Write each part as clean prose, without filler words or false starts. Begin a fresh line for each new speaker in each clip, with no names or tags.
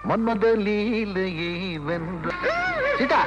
மன்மத லீலையை வென்ற சீதா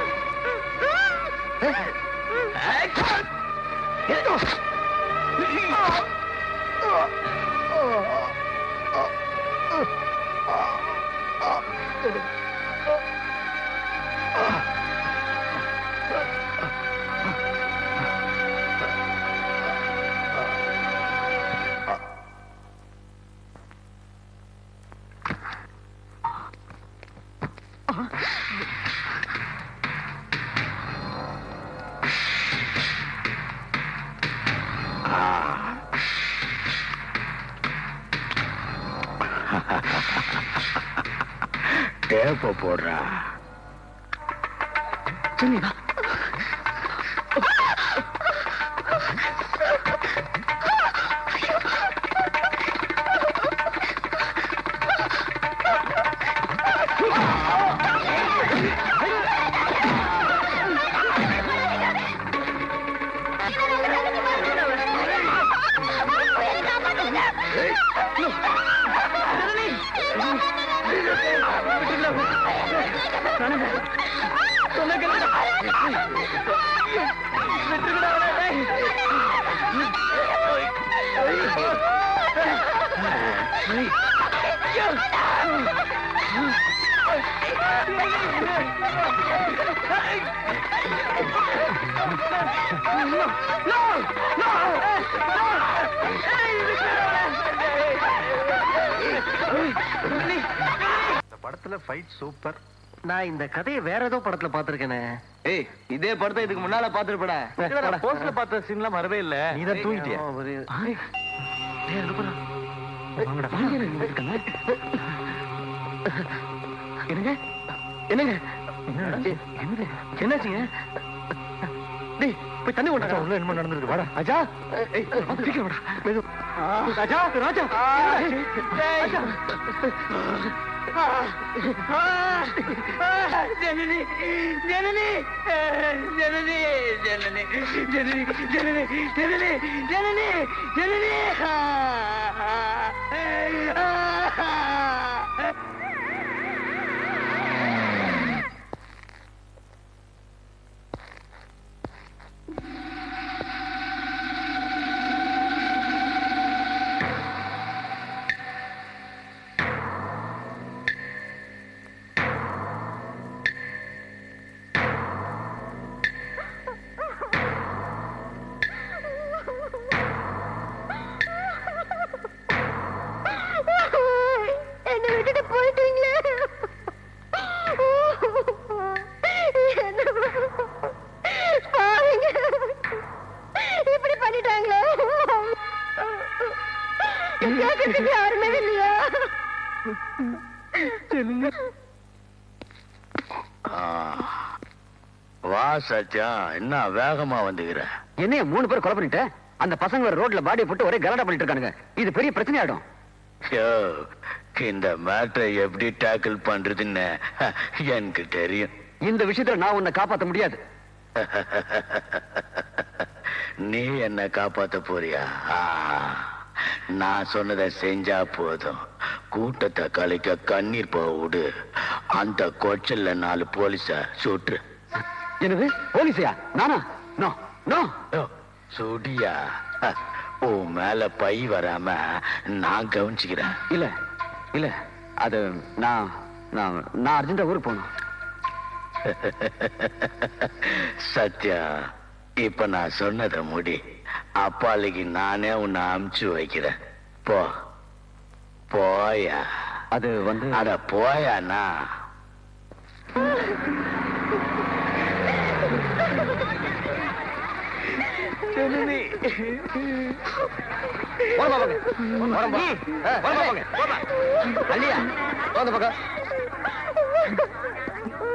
டேப்ப போடுறா சொல்லி வா. படத்துல ஃபைட் சூப்பர். நான் இந்த கதையை வேற ஏதோ படத்துல பாத்திருக்கேனே.
ஏய், இதே படத்தை இதுக்கு முன்னால பாத்துருப்படா. போஸ்ட்ல பார்த்த சீன்லாம் வரவே இல்ல.
நீ தான் தூங்கிட்டியா?
என்னங்க என்னங்க என்னாச்சுங்க? டேய், போய் தண்ணி கொண்டா.
உள்ள என்ன நடந்துருக்கு? வாடா
அஜா, சீக்கிரம் வாடா. மெது. ராஜா, ராஜா, ராஜா. ஜனனி, ஜனனி, ஜனனி, ஜனனி, ஜனனி, ஜனனி, ஜனனி, ஜனனி, ஜனனி.
வா சச்சா, என்ன வேகமா வந்துக்கிற?
என்ன 3 பேர் கொலை பண்ணிட்ட? அந்த பசங்க ரோட்ல பாடியை போட்டு ஒரே கலாட்டா பண்ணிட்டு இருக்கானுங்க. இது பெரிய பிரச்சனை ஆயிடும்.
இந்த மேட்டரை எப்படி டேக்கிள் பண்றதுன்னு எனக்கு தெரியும்.
இந்த விஷயத்துல நான் உன்னை காப்பாத்த முடியாது.
நீ என்ன காப்பாத்த போறியா? நான் சொன்னதை செஞ்சா போதும். கூட்டத்தை கலைக்க கண்ணீர் போக விடு. அந்த கொச்சல்ல 4 போலீஸ சுற்று.
என்னது போலீஸையா? நானா? No no.
சுடியா, உன் மேல பை வராம நான் கவனிச்சுக்கிறேன்.
இல்ல இல்ல, அது நான் நான் நான் அர்ஜென்டா ஊருக்கு போகணும்.
சத்யா, இப்ப நான் சொன்னதை முடி. அப்பாலிக்கு நானே உன்னை அமுச்சு வைக்கிறேன். போ போயா.
அது வந்து
அட போயாண்ணா.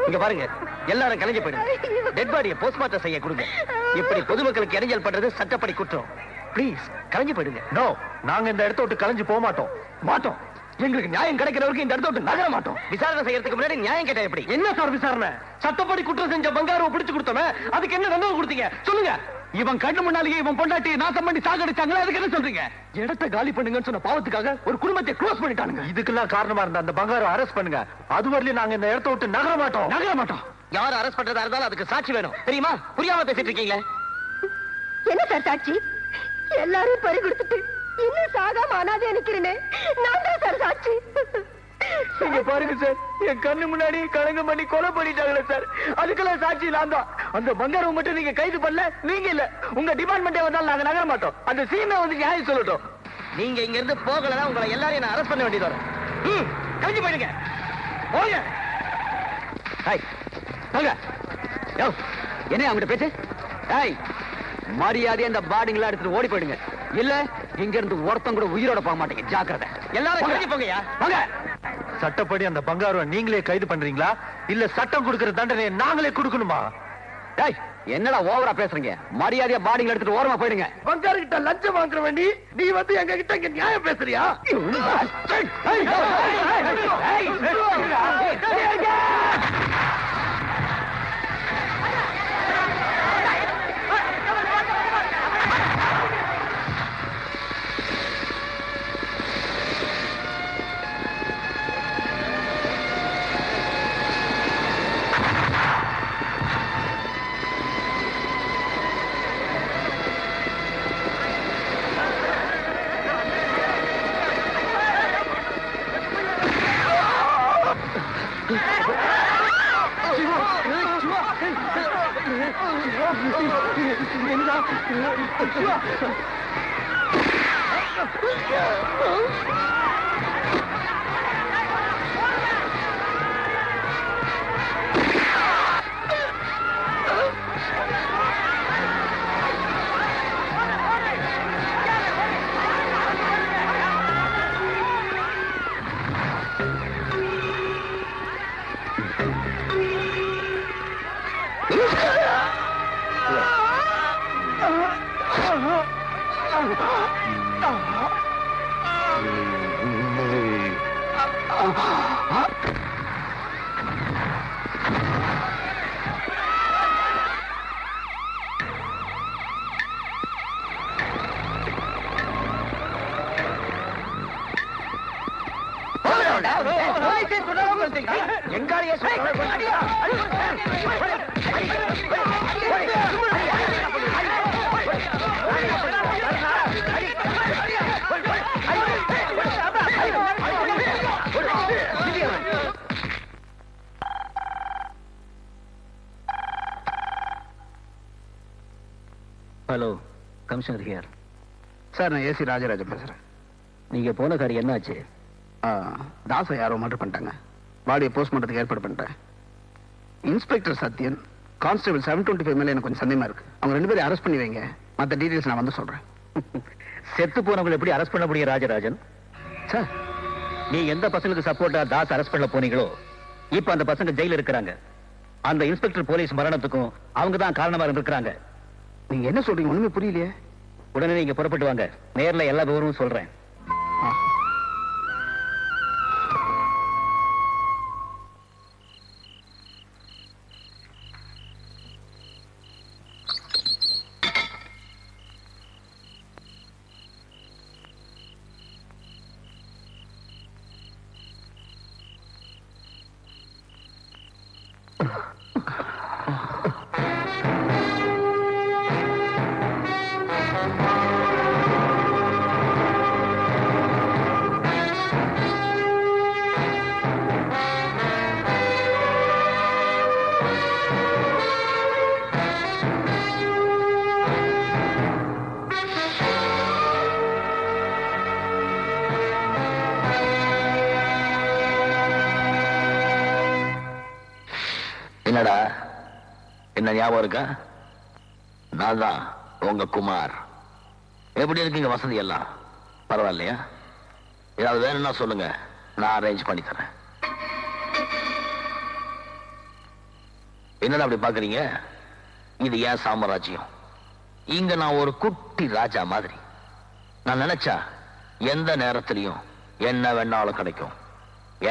இங்க பாருங்க, எல்லாரும் கலைஞ்சு போயிடுங்க. டெட் பாடியை போஸ்ட்மார்ட்டம் செய்ய கொடுங்க. இப்படி பொதுமக்களுக்கு இடைஞ்சல் பண்றது சட்டப்படி குற்றம். ப்ளீஸ் கலைஞ்சு போயிடுங்க.
நோ, நாங்க இந்த இடத்த விட்டு கலைஞ்சு போக மாட்டோம்.
மாட்டோம். எங்களுக்கு நியாயம் கிடைக்கிறவருக்கு இந்த இடத்த விட்டு நகர மாட்டோம். விசாரணை செய்யறதுக்கு முன்னாடி நியாயம் கேட்டா எப்படி?
என்ன சார் விசாரணை? சட்டப்படி குற்றம் செஞ்ச பங்காருவை பிடிச்சு கொடுத்தோமே, அதுக்கு என்ன தண்டனை கொடுத்தீங்க சொல்லுங்க.
இவன் கண்ணு முன்னாலேயே இவன் பொண்டாட்டி நாசம் பண்ணி சாகடிச்சாங்களே, அதுக்கு என்ன சொல்றீங்க? இடத்தை காலி பண்ணுங்கன்னு சொன்ன பாவத்துக்காக ஒரு குடும்பத்தை க்ளோஸ் பண்ணிட்டானுங்க.
இதுக்கெல்லாம் காரணமா இருந்த அந்த பங்காரு அரெஸ்ட் பண்ணுங்க. அது வரலையும் நாங்க இந்த இடத்தை விட்டு நகர மாட்டோம்.
யார் அரெஸ்ட் பண்றதா இருந்தாலும் அதுக்கு சாட்சி வேணும், தெரியுமா? புரியாம பேசிட்டு இருக்கீங்களே.
என்ன சார் சாட்சி? எல்லாரும் பறி கொடுத்துட்டு இன்னும் சாகாம அனாதை நிக்கிறேனே, நான் தான் சார் சாட்சி.
நீங்க பாருங்க சார், என் கண்ணு முன்னாடி கலங்கம் பண்ணி கொலை பண்ணிட்டாங்களே சார், அதுக்கெல்லாம் சாட்சி நான் தான். அந்த பங்காரம் மட்டும் நீங்க கைது பண்ணல, நீங்க இல்ல உங்க டிபார்ட்மெண்டே வந்தாலும் நாங்க நகர மாட்டோம். அந்த சீமை வந்து நியாயம் சொல்லட்டும். நீங்க இங்க இருந்து போகலன்னா உங்களை எல்லாரையும் நான் அரெஸ்ட் பண்ண வேண்டியது வரும். கழிஞ்சு போயிடுங்க, போங்க. என்ன அவங்கிட்ட பேச்சு? மரியாதை அந்த பாடிங்களா எடுத்துட்டு ஓடி போயிடுங்க, இல்ல இங்க இருந்து ஒருத்தம் கூட உயிரோட போக மாட்டீங்க. ஜாக்கிரதை. எல்லாரும் கழிஞ்சு போங்கயா, வாங்க.
சட்டப்படி அந்த பங்காருவை நீங்களே கைது பண்றீங்களா, இல்ல சட்டம் கொடுக்கிற தண்டனையை நாங்களே கொடுக்கணுமா?
என்னடா ஓவரா பேசுறீங்க? மரியாதையா பாடிங்கள எடுத்துட்டு ஓரமா போயிடுங்க.
பங்காரு கிட்ட லஞ்சம் வாங்குற வேண்டி நீ வந்து எங்க கிட்ட இங்க நியாயம் பேசுறியா?
Hello, commissioner here.
சார், நான் ஏசி ராஜராஜன் பேசுறேன்.
நீங்க போன காரியம் என்னாச்சு?
தாசை யாரோ மர்டர் பண்ணிட்டாங்க. பாடியை போஸ்ட்மார்ட்டத்துக்கு ஏற்பாடு பண்ணிட்டேன். இன்ஸ்பெக்டர் சத்யன், கான்ஸ்டபிள் 725 மேல எனக்கு கொஞ்சம் சந்தேகமா இருக்கு. அவங்க 2 பேரும் அரெஸ்ட் பண்ணி வைங்க. மற்ற டீடைல்ஸ் நான் வந்து சொல்றேன்.
செத்து போனவங்களை எப்படி அரெஸ்ட் பண்ண முடியும் ராஜராஜன்?
சார்,
நீ எந்த பசங்களுக்கு சப்போர்ட்டா தாஸ் அரெஸ்ட் பண்ண போனீங்களோ, இப்ப அந்த பசங்க ஜெயில இருக்கிறாங்க. அந்த இன்ஸ்பெக்டர் போலீஸ் மரணத்துக்கும் அவங்க தான் காரணமா இருந்திருக்காங்க.
நீங்க என்ன சொல்றீங்க? ஒண்ணுமே புரியலையே.
உடனே நீங்க புறப்பட்டு வாங்க, நேர்ல எல்லா விவரமும் சொல்றேன்.
என்னடா, என்ன ஞாபகம் இருக்கா? நான் தான் உங்க குமார். எப்படி இருக்கீங்க? வசதி எல்லாம் பரவாயில்லையா? ஏதாவது வேணும்னா சொல்லுங்க, நான் அரேஞ்ச் பண்ணி தரேன். என்னடா அப்படி பாக்குறீங்க? இது ஏன் சாம்ராஜ்யம். இங்க நான் ஒரு குட்டி ராஜா மாதிரி. நான் நினைச்சா எந்த நேரத்திலையும் என்ன வேணாலும் கிடைக்கும்.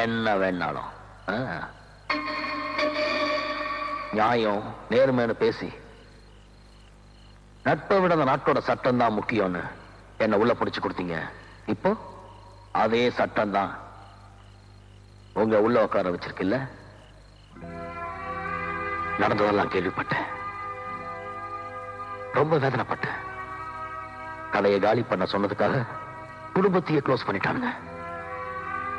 என்ன வேணாலும். நியாயம் நேர்மைன்னு பேசி நட்பை விட அந்த நாட்டோட சட்டம் தான் முக்கியம்னு என்ன உள்ள பிடிச்சு கொடுத்தீங்க. இப்போ அதே சட்டம் தான் உங்க உள்ள உட்கார வச்சிருக்கில்ல. நடந்ததெல்லாம் கேள்விப்பட்டேன், ரொம்ப வேதனைப்பட்டேன். கடையை காலி பண்ண சொன்னதுக்காக குடும்பத்தையே க்ளோஸ் பண்ணிட்டானுங்க.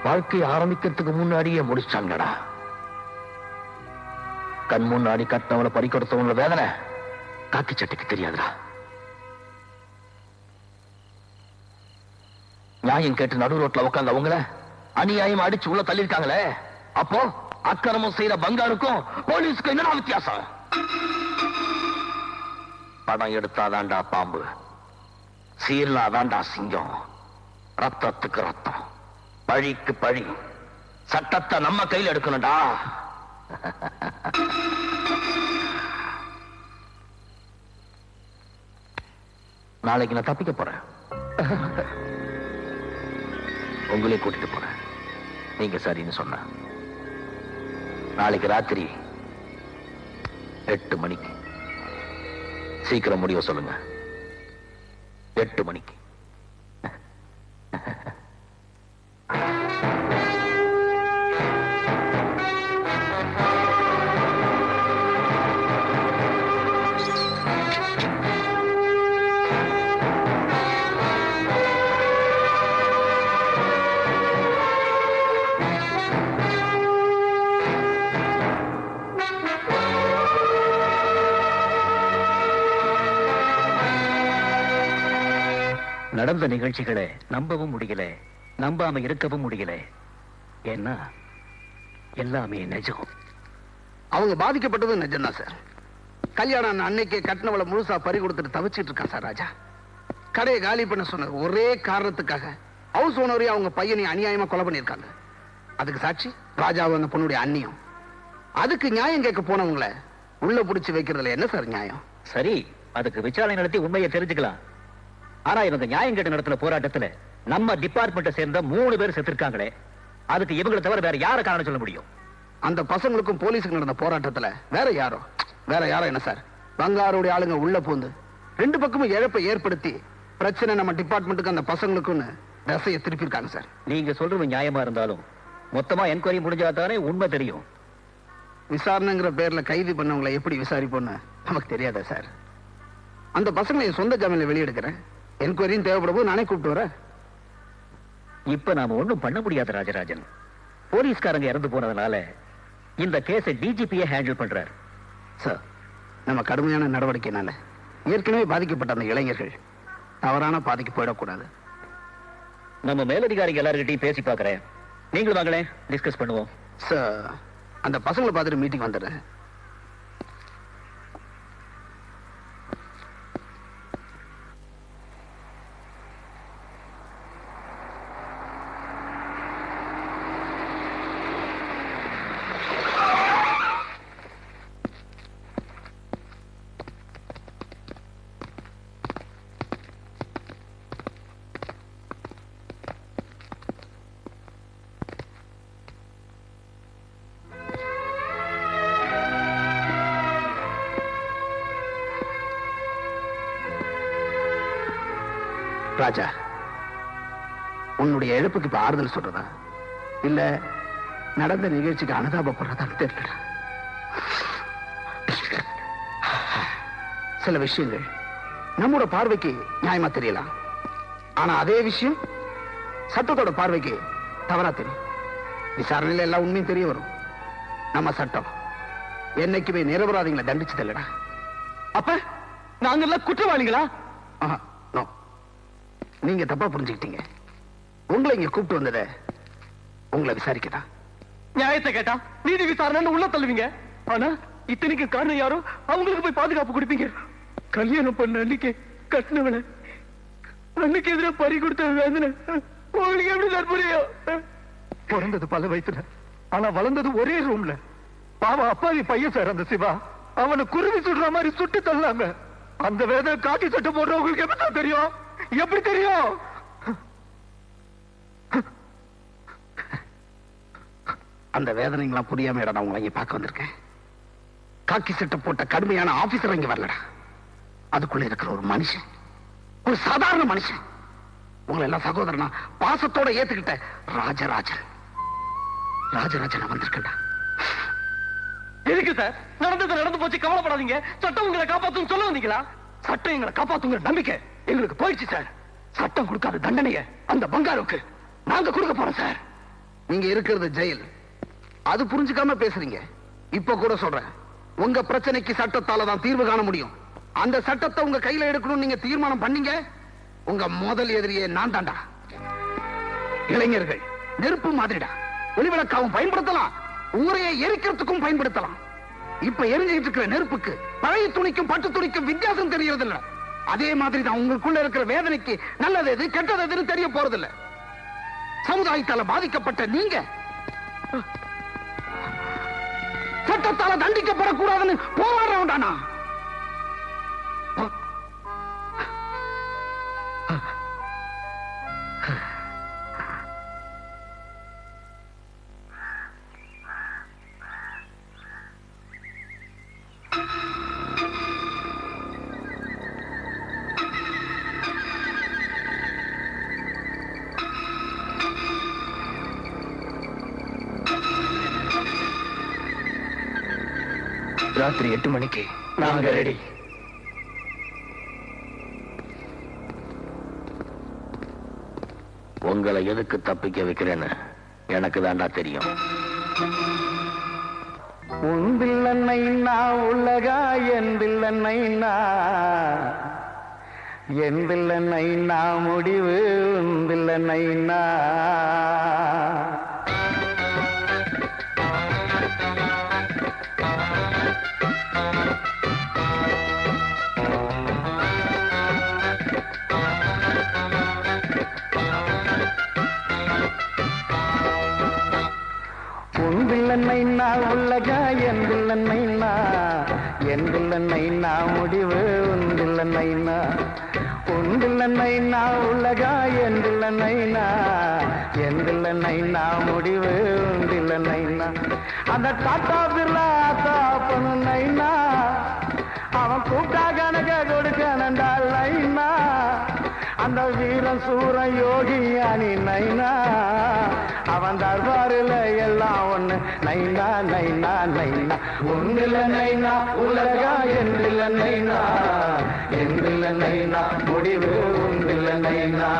வாழ்க்கையை ஆரம்பிக்கிறதுக்கு முன்னாடியே முடிச்சாங்கடா. கண் முன்னாடி கட்டவளை பறிக்கொடுத்தவங்கள வேதனை காக்கி சட்டைக்கு தெரியாதுடா. நியாயம் கேட்டு நடு ரோட்ல உட்கார்ந்து அவங்கள அநியாயம் அடிச்சு உள்ள தள்ளிருக்காங்களே, அப்போ அக்கிரமம் செய்யற பங்காருக்கும் போலீஸ்க்கு என்னடா வித்தியாசம்? படம் எடுத்தாதான்டா பாம்பு, சீர்லாதான்டா சிங்கம். ரத்தத்துக்கு ரத்தம், பழிக்கு பழி. சட்டத்தை நம்ம கையில் எடுக்கணும்டா. நாளைக்கு நான் தப்பிக்க போறேன், உங்களே கூட்டிட்டு போறேன். நீங்க சரின்னு சொன்ன நாளைக்கு ராத்திரி 8 மணிக்கு. சீக்கிரம் முடிவு சொல்லுங்க. 8 மணிக்கு.
நடந்த நிகழ்ச்சிகளை நம்பவும் முடியல, நம்பாம இருக்கவும் முடியல. ஏன்னா எல்லாமே நிஜம்.
அவங்க பாதிக்கப்பட்டது நிஜம்தான் சார். கல்யாணம் அன்னைக்கே கட்டினவளை முழுசா பறி கொடுத்துட்டு தவிச்சிட்டு இருக்கான் சார் ராஜா. கடையை காலி பண்ண சொன்ன ஒரே காரணத்துக்காக ஹவுஸ் ஓனரையும் அவங்க பையனையும் அநியாயமா கொலை பண்ணிருக்காங்க. அதுக்கு சாட்சி ராஜாவும் அந்த பொண்ணுடைய அண்ணியும். அதுக்கு நியாயம் கேட்க போனவங்கள உள்ள புடிச்சு வைக்கிறதுல என்ன சார் நியாயம்?
சரி, அதுக்கு விசாரணை நடத்தி உண்மையை தெரிஞ்சுக்கலாம். ஆனா இவங்க நியாயம் கேட்டு நடத்தின போராட்டத்துல நம்ம டிபார்ட்மெண்ட்டை சேர்ந்த 3 பேர் செத்துருக்காங்களே, அதுக்கு இவங்களை தவிர வேற யார காரணம் சொல்ல முடியும்?
அந்த பசங்களுக்கும் போலீஸுக்கு நடந்த போராட்டத்துல வேற யாரோ என்ன சார்? பங்காருடைய ஆளுங்க உள்ள பூந்து 2 பக்கமும் இழப்பை ஏற்படுத்தி பிரச்சனை நம்ம டிபார்ட்மெண்ட்டுக்கு அந்த பசங்களுக்குன்னு தசையை திருப்பியிருக்காங்க சார்.
நீங்க சொல்றது நியாயமா இருந்தாலும் மொத்தமா என்கொயரி முடிஞ்சாதானே உண்மை தெரியும்.
விசாரணைங்கிற பேர்ல கைது பண்ணவங்களை எப்படி விசாரிப்போன்னு நமக்கு தெரியாதா சார்? அந்த பசங்களை என் சொந்த ஜாமீன்ல வெளியெடுக்கிறேன். என்கொயரியும் தேவைப்படும் போது நானே கூப்பிட்டு வரேன்.
இப்ப நாம ஒண்ணும் பண்ண முடியாது ராஜராஜன். போலீஸ்காரங்க இறந்து போனதுனால இந்த கேஸை டிஜிபியே ஹேண்டில் பண்றாரு.
சார், நம்ம கடுமையான நடவடிக்கைனால ஏற்கனவே பாதிக்கப்பட்ட அந்த இளைஞர்கள் தவறான பாதிக்கு போயிடக்கூடாது.
நம்ம மேலதிகாரிகள் எல்லார்கிட்டையும் பேசி பார்க்கிறேன். நீங்களும் வாங்களே, டிஸ்கஸ் பண்ணுவோம்.
சார், அந்த பசங்களை பார்த்துட்டு மீட்டிங் வந்துடுறேன். ராஜா, உன்னுடைய இழப்புக்கு இப்ப ஆறுதல் சொல்றதா இல்ல நடந்த நிகழ்ச்சிக்கு அனுதாபப்படுறதான்னு தெரியல. சில விஷயங்கள் நம்மோட பார்வைக்கு நியாயமா தெரியலாம், ஆனா அதே விஷயம் சட்டத்தோட பார்வைக்கு தவறா தெரியும். விசாரணையில எல்லாம் உண்மையும் தெரிய வரும். நம்ம சட்டம் என்னைக்குமே நிரபராதிகளை தண்டிச்சது இல்லடா.
அப்ப நாங்க எல்லாம் குற்றவாளிகளா?
நோ, நீங்க தப்பா புரிஞ்சுக்கிட்டீங்க. உங்களை இங்க கூப்பிட்டு வந்தத உங்களை விசாரிக்கதான்.
நியாயத்தை கேட்டா நீதி விசாரணை உள்ள தள்ளுவீங்க. ஆனா இத்தனைக்கு காரணம் யாரோ அவங்களுக்கு போய் பாதுகாப்பு கொடுப்பீங்க. கல்யாணம் பண்ண அன்னைக்கு கட்டினவன அன்னைக்கு எதிராக பறி கொடுத்த வேதனை உங்களுக்கு எப்படி சார் புரியும்?
பிறந்தது பல வயசுல, ஆனா வளர்ந்தது ஒரே ரூம்ல. பாவம் அப்பாவி பையன் சார் அந்த சிவா. அவனை குருவி சுடுற மாதிரி சுட்டு தள்ளாங்க. அந்த வேதனை காக்கி சட்டை போடுறவங்களுக்கு எப்படி தான் தெரியும்? எப்படி தெரியும்?
அந்த வேதனைங்களாம் புரியாம நான் உங்களை இங்க பார்க்க வந்திருக்கேன். காக்கி சட்டை போட்ட கடுமையான ஆபீசர் இங்க வரலடா. அதுக்குள்ள இருக்கிற ஒரு மனுஷன், ஒரு சாதாரண மனுஷன், உங்களை எல்லாம் சகோதரனா பாசத்தோட ஏத்துக்கிட்ட ராஜராஜன் வந்திருக்கா.
எதுக்கு சார்? நடந்தது நடந்து போச்சு, கவலைப்படாதீங்க. சட்டம் உங்களை காப்பாத்தும் சொல்ல வந்தீங்களா? சட்டம் எங்களை காப்பாத்துங்கிற நம்பிக்கை எங்களுக்கு போயிடுச்சு சார். சட்டம் கொடுக்காத தண்டனைய அந்த பங்காருக்கு நாங்க கொடுக்க போறோம் சார்.
நீங்க இருக்கிறது ஜெயில், அது புரிஞ்சுக்காம பேசுறீங்க. இப்ப கூட சொல்றேன், உங்க பிரச்சனைக்கு சட்டத்தால தான் தீர்வு காண முடியும். அந்த சட்டத்தை உங்க கையில எடுக்கணும் நீங்க தீர்மானம் பண்ணீங்க, உங்க முதல் எதிரியே நான் தாண்டா. இளைஞர்கள் நெருப்பு மாதிரிடா, ஒளிவிளக்காவும் பயன்படுத்தலாம், ஊரையை எரிக்கிறதுக்கும் பயன்படுத்தலாம். இப்ப எரிஞ்சிட்டு இருக்கிற நெருப்புக்கு பழைய துணிக்கும் பட்டு துணிக்கும் வித்தியாசம் தெரியறது இல்ல. அதே மாதிரி தான் உங்களுக்குள்ள இருக்கிற வேதனைக்கு நல்லது எது கெட்டது எதுன்னு தெரிய போறது இல்ல. சமுதாயத்தால பாதிக்கப்பட்ட நீங்க சட்டத்தால தண்டிக்கப்படக்கூடாதுன்னு போராடுறவன்டானா?
ராத்திரி 8 மணிக்கு நாங்க ரெடி.
உங்களை எதுக்கு தப்பிக்க வைக்கிறேன்னு எனக்கு தாண்டா தெரியும்.
உந்தில்லன்னைனா உலகா என்பில்லன்னைனா, என்பில்லன்னைனா முடிவு உந்தில்லன்னைனா. உந்தில்லன்னைனா உலகா என்பில்லன்னைனா, என்பில்லன்னைனா முடிவு உந்தில்லன்னைனா. உந்தில்லன்னைனா உலகா என்பில்லன்னைனா, என்பில்லன்னைனா முடிவு உந்தில்லன்னைனா. அந்த டாட்டா பிர்லா தாப்பனு நைனா, அவன் கூப்பிட்டா கணக்க கொடுக்கணண்டா லைனா. அந்த வீரன் சூரன் யோகி அணி நைனா, அவன் தர்பாரில் எல்லாம் ஒண்ணு நைனா நைனா நைனா. ஒன்றில் நைனா உலகா என்றில் நைனா, என்றில் நைனா முடிவு ஒன்றில் நைனா.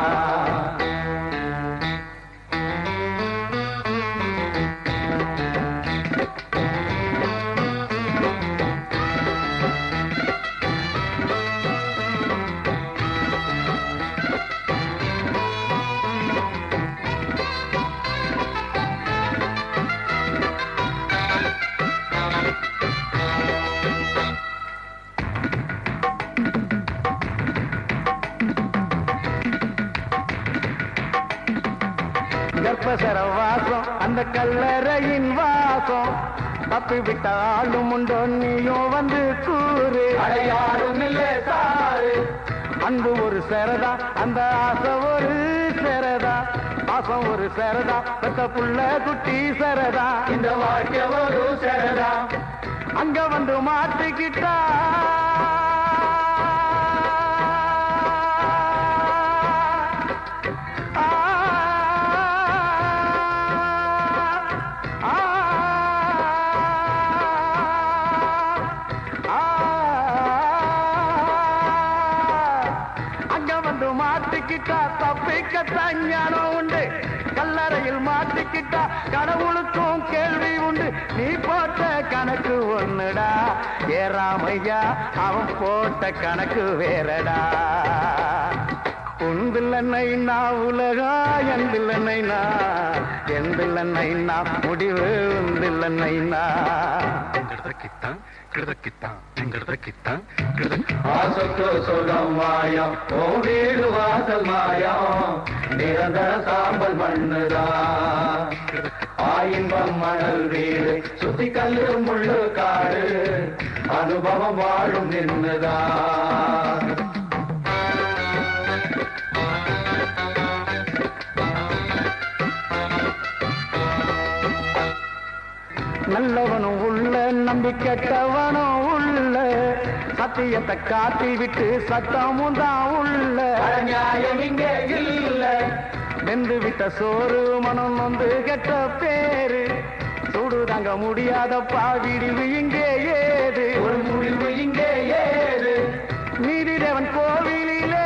கர்ப்பசர வாசம் அந்த கல்லறையின் வாசம், தப்பி விட்ட ஆளும் உண்டோ நீயும் வந்து கூறு. அடையாளும் இல்லை சாரு, அன்பு ஒரு சரதா, அந்த ஆசை ஒரு சரதா, பாசம் ஒரு சரதா, பெத்த புள்ள குட்டி சரதா, இந்த வாழ்க்கை ஒரு சரதா. அங்க வந்து மாட்டிக்கிட்டா மாட்டிக்கிட்டா தப்பிக்கத்தான் ஞானம் உண்டு. கல்லறையில் மாட்டிக்கிட்டா கடவுளுக்கும் கேள்வி உண்டு. நீ போட்ட கணக்கு ஒண்ணுடா ஏறாமையா, அவன் போட்ட கணக்கு வேறடா. உந்தில்லன்னைனா உலகா என்பில்லன்னைனா, என்பில்லன்னைனா முடிவு உந்தில்லன்னைனா. ஆசைக்கு சொல்லம் மாயம், ஓ வீடு வாசல் மாயம், நிரந்தர சாம்பல் மண்ணுதா. ஆயின்பம் மணல் வீடு, சுத்தி கல்லு முள்ளு காடு, அனுபவம் வாழும் நின்னுதா. நல்லவனும் உள்ள நம்பி கெட்டவனும் உள்ள,
சத்தியத்தை காட்டி விட்டு சத்தமும் தான் உள்ள நியாயம் இங்கே இல்ல வெந்து விட்ட சோறு மனம் வந்து கெட்ட பேரு சூடு தாங்க முடியாதப்பா விடிவு இங்கே ஏது ஒரு முடிவு இங்கே ஏது நீதிதேவன் கோவிலிலே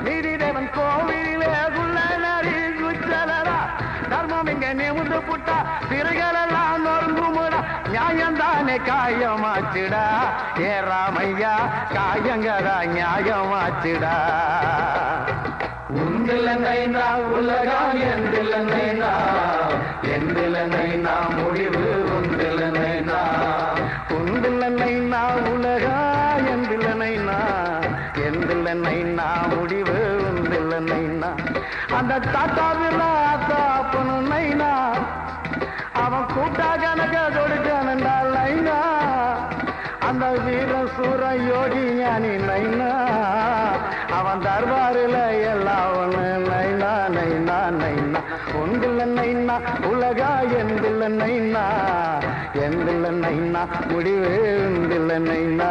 நீதிதேவன் கோவிலே குள்ளனரி குச்சலரா தர்மம் இங்க நிமிந்து புட்டா சிறுகளெல்லாம் நொறுங்குமுடா நியாயந்தானே காயமாச்சுடா ஏ ராமையா காயங்கடா நியாயமாச்சுடா உந்திலனைனா உலகம் எந்திலனைனா எந்திலனைனா முடிவு உந்திலனைனா உந்திலனைனா உலகம் எந்திலனைனா எந்திலனைனா முடிவு உந்திலனைனா அந்த தாத்தாவில் தாப்பனும் நைனா அவன் கூட்டா கணக்க கொடுக்கணுண்டா லைனா அந்த வீர சூர யோகி ஞானி நைனா அவன் தர்பாரில் எல்லாம் ஒண்ணு நைனா நைனா நைனா ஒன்றில் நைனா உலகா எந்தில் நைனா எந்தில் நைனா முடிவு எந்தில் நைனா